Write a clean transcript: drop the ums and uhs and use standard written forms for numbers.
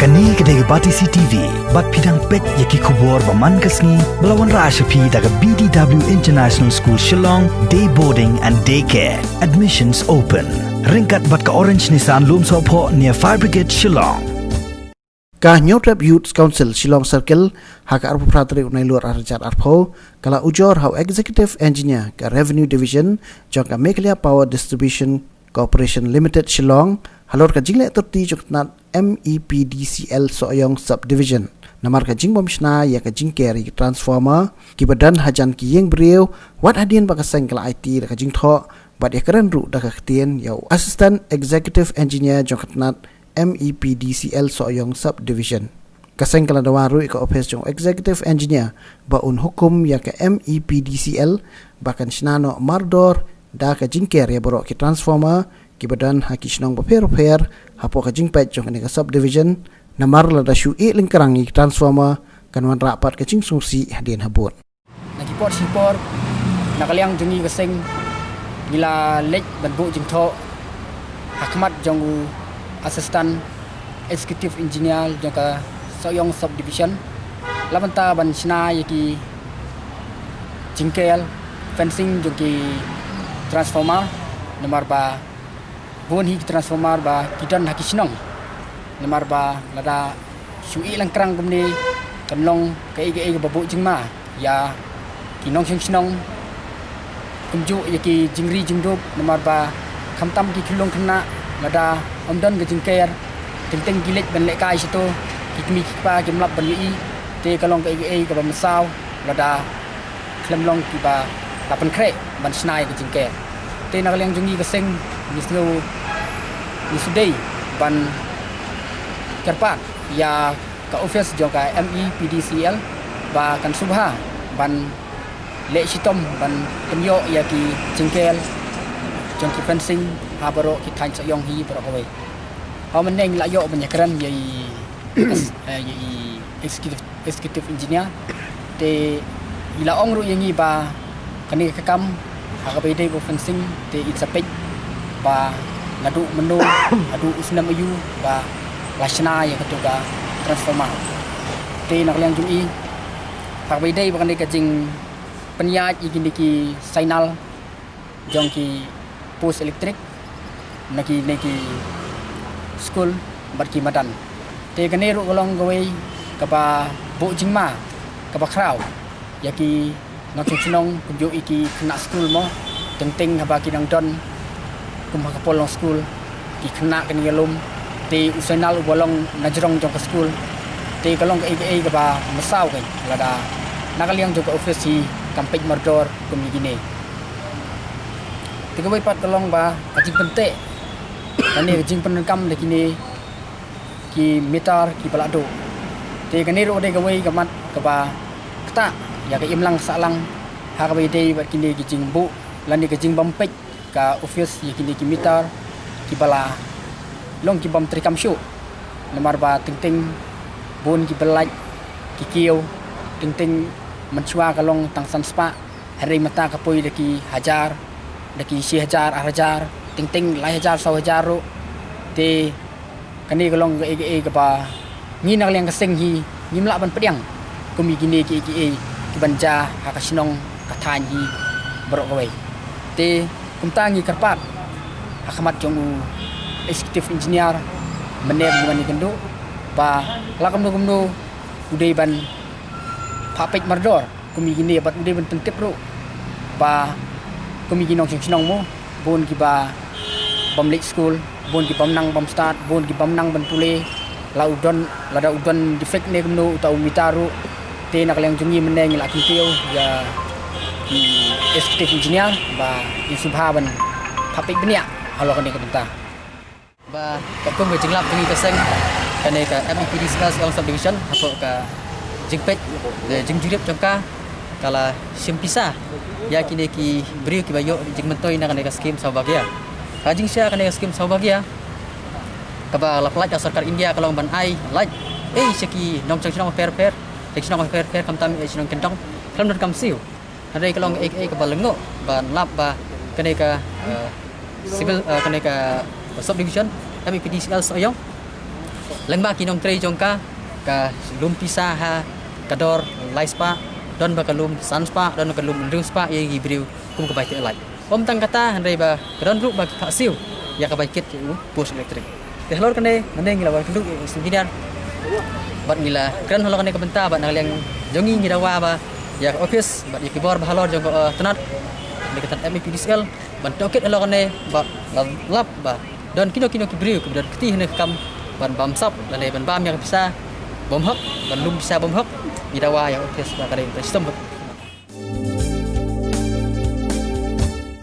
Kani kedai bati CTV, bat pidang pet yaki kubur baman kasni melawan Rashapi daga BDW International School Shillong, day boarding and daycare. Admissions open. Ringkat bat ka Orange Nissan Loom Sopo near Fire Brigade Shillong. Ka Nyotrap Youth Council Shillong Circle haka arpu pratri unai luar arjar arpo kala ujor hau Executive Engineer ka Revenue Division jangka Mekelia Power Distribution Corporation Limited Shillong halor ka jingle terti joknat MEPDCL Soyong Subdivision namar ka jing bomshna ya ka jing carry transformer ki badan hajan ki yeng beriu wat hadian bakaseng kala IT da ka jing tho bat ya keren ru da ka ktien yau Assistant Executive Engineer joknat MEPDCL Soyong Subdivision kaseng kala dawaru ka office jong Executive Engineer ba un hukum ya ka MEPDCL bakan shnano mardor da ka jing carry ya borok ki transformer ki badan haki shnong ba per hapo ka jing pet jong ka subdivision namar la da shu e lingkarang ki transformer kan wan rapat ka jing sungsi hadin habut nakipot sipor nakaliang jungi kaseng gila lek banbu jing tho hakmat jong Assistant Executive Engineer jaka Soyong Subdivision labanta ban sna yaki jingkel fencing joki transformer nomor ba bon hi transformer ba kidan haki sinong nomor ba lada shui langkrang gumni kanlong kai babu jingma ya kinong sinong kumju yaki jingri jingdup nomor ba khamtam ki khilong khna lada omdan ke jingker ting gilet ban lek kai situ kikmi kikpa kimlap ban yi te kalong kai ka ba masau lada klemlong ki ba kapan kre ban snai ke jingker te nakaliang jungi kaseng misno misudei ban karpat ya ka office joka MEPDCL ba kan subha ban lek sitom ban penyo ya ki jingkel jong ki fencing habaro ki thain sayong hi baro kowe ha meneng la yo banyakran yai executive engineer te ila ong ru yangi ba kani kakam hakabe dei bo fencing te itsapek ba ngadu menu adu usnam ayu ba lasna ya ketuga transformer te nakliang jumi hakabe dei ba kani ka jing penyaj igini ki signal jong ki post elektrik naki school barki madan te kane ru golong gawe kapa bo jingma kapa kraw yaki nak chinong kunju iki kena school mo teng haba kinang don kum ha kapolong school ki kena kani galum te usainal bolong najrong jong ka school te kalong ai kapa masau kai lada nakaliang jong ka office si kampej mardor kum gini tiga pat kalong ba kajing pente kani kajing penekam de kini ki meter ki balado te kani ro de gawe gamat ka ba kta ya ka imlang salang ha ka de bat kini kajing bu lani kajing bampek ka office ya kini ki meter ki bala long ki bam trikam shu nomor ba ting bon ki belaj ki kieu ting menchua kalong tangsan spa hari mata kapoi de ki hajar daki 10,000 8,000 ting lai 1,000 1,000 ro te kani kalong ke ba ngi nak liang kaseng hi ngimla ban pediang kumi gini ki banja hakasinong kathan hi bro kowe te kumta ngi karpat hakamat jong executive engineer mener mani kendo ba lakam no udai ban papek mardor kumi gini bat udai ban tentip ro ba kami ginong sinong mo bon ki ba bamlik school bon ki bamnang bam start bon ki bamnang ban pule la udon lada udon defect ne kumno utau mitaru te nakaliang jungi meneng la kitio ya ki executive engineer ba isubha ban papik benia halo kani kenta ba kapung jinglap jungi kaseng kani ka MEPDCL Soyong Subdivision hapo ka jingpet de jingjurip jangka kala simpisa ya kini ki beri ki bayo jing mentoi na kaneka skim saubagia kajing sia kaneka skim saubagia kaba laplaj sarkar India kalau ban ai laj seki nong chang fair chang fair kam tam chang kendong kam don kam siu hari kalau kaba lengo ban lap ba kaneka civil kaneka subdivision MEPDCL Soyong Lengba kinong tre jongka ka lum pisa ha kador laispa don ba kalum sanspa don kalum riuspa ye gibriu kum ka baik elai. Om tang kata handai ba kadon ru ba pasiu ya ka baikit pos elektrik. Teh lor kane mending ngila kenduk singkidan. Bat ngila kan holo kane kabenta bat nang yang jongi ngidawa ba ya office bat yakibor ba halor jong tenat dekatan MPDSL ban toket holo kane ba lap ba don kino kibriu kemudian ketih ne kam ban bamsap dan ban bam yang bisa bom hok ban lum bisa bom hok ngidawa yang office ba kare sistem